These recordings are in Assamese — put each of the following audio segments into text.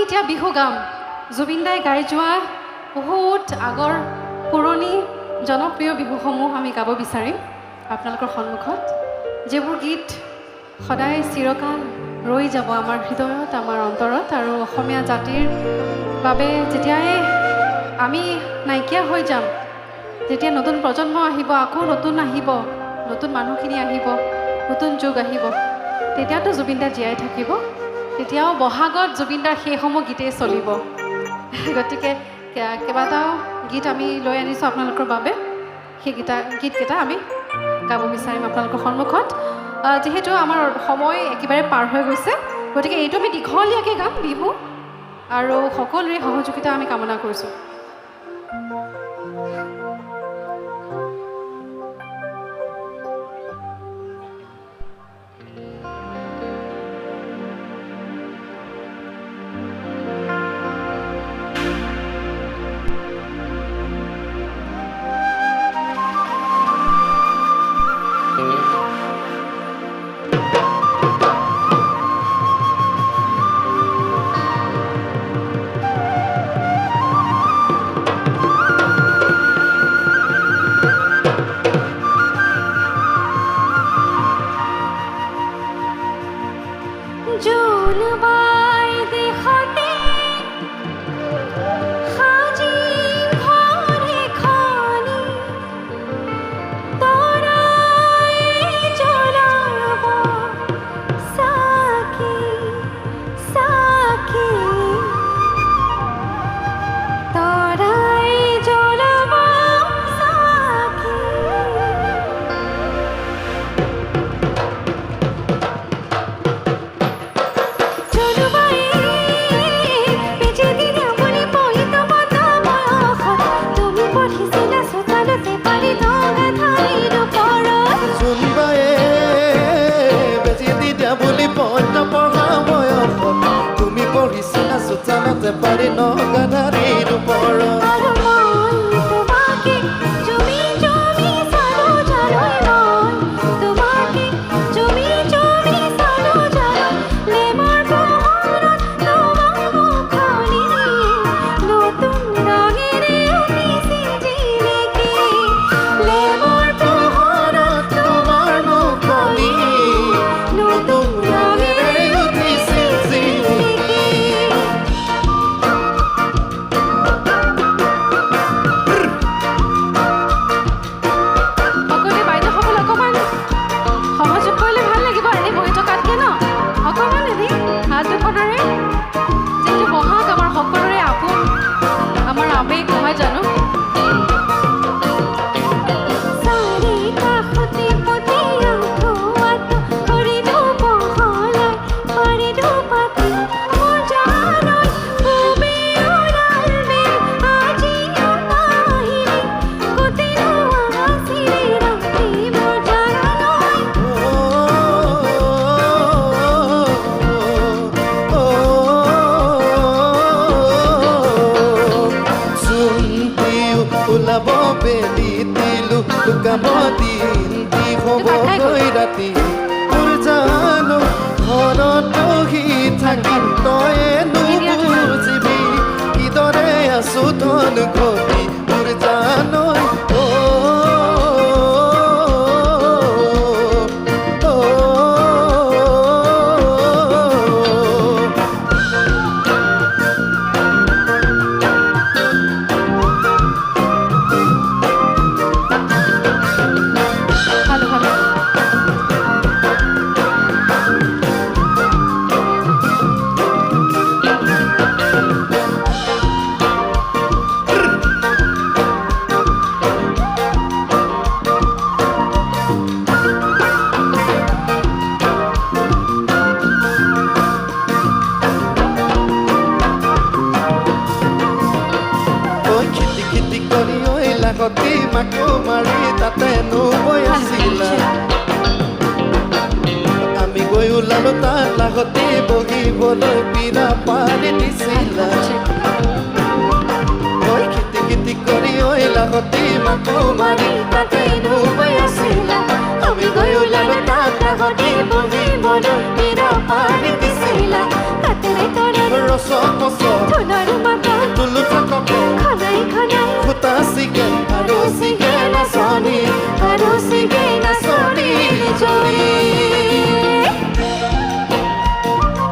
এতিয়া বিহু গাম জুবিন দাই গাই যোৱা বহুত আগৰ পুৰণি জনপ্ৰিয় বিহুসমূহ আমি গাব বিচাৰিম আপোনালোকৰ সন্মুখত যিবোৰ গীত সদায় চিৰকাল ৰৈ যাব আমাৰ হৃদয়ত আমাৰ অন্তৰত আৰু অসমীয়া জাতিৰ বাবে যেতিয়াই আমি নাইকিয়া হৈ যাম যেতিয়া নতুন প্ৰজন্ম আহিব আকৌ নতুন আহিব নতুন মানুহখিনি আহিব নতুন যুগ আহিব তেতিয়াতো জুবিন দা জীয়াই থাকিব তেতিয়াও বহাগত জুবিন দাৰ সেইসমূহ গীতেই চলিব গতিকে কেইবাটাও গীত আমি লৈ আনিছোঁ আপোনালোকৰ বাবে সেই গীতকেইটা আমি গাব বিচাৰিম আপোনালোকৰ সন্মুখত যেহেতু আমাৰ সময় একেবাৰে পাৰ হৈ গৈছে গতিকে এইটো আমি দীঘলীয়াকৈ গাম বিহু আৰু সকলোৰে সহযোগিতা আমি কামনা কৰিছোঁ পাৰি নগাধাৰীৰ উপৰ ৰাতি তোৰ জানো ঘৰত বহি থাকি তয়ে নুবুজিবি কিদৰে আছো ধন ঘটি তোৰ জানো মাকো মাৰি তাতে নৈ আছিলা আমি গৈ ওলালো তাত লাগতে বহিবলৈ পীৰা পাৰি দিছিলা ঐ খেতি খেতি কৰি ঐ লাগতে মাকো মাৰি তাতে নৈ আছিলা আমি গৈ ওলালো তাত লাগতে বহিবলৈ পীৰা পাৰি দিছিলা তাতে টচক মচক ধুনৰ মাতত তুলু থাকক খনাই খনাই খুটা চিগে আৰু চিগে নাচনী আৰু চিগে নাচনী জনী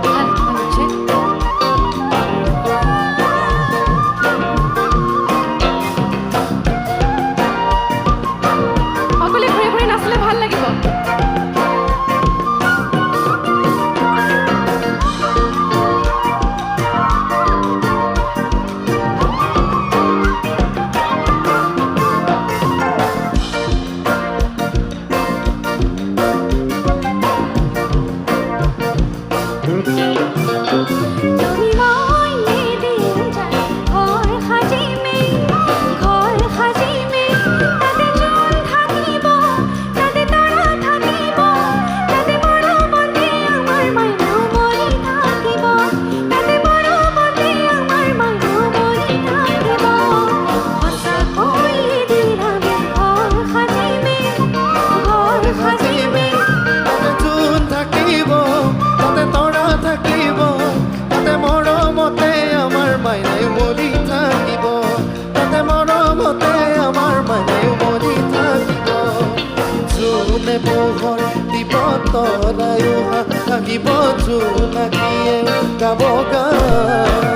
ভাল হৈছে সকলোৱে ঘূৰি ঘূৰি নাচিলে ভাল লাগিব তুমি মই এদিন যাই ঘৰ সাজিমেই তাতে জোন থাকিব তাতে তৰা থাকিব তাতে মৰমতে আমাৰ মাইনা মৰি থাকিব তাতে মৰমতে আমাৰ মাইনা মৰি থাকিব সঁচাকৈ এদিন আমি ঘৰ সাজিমেই তাতে জোন থাকিব তাতে তৰা থাকিব তাতে মৰমতে আমাৰ মাইনাই মৰি থাকিব তাতে মৰমতে আমাৰ মাইনাই মৰি থাকিব জোনে পোহৰ দিব তৰায়ো হাঁহিব জোনাকীয়ে গাব গান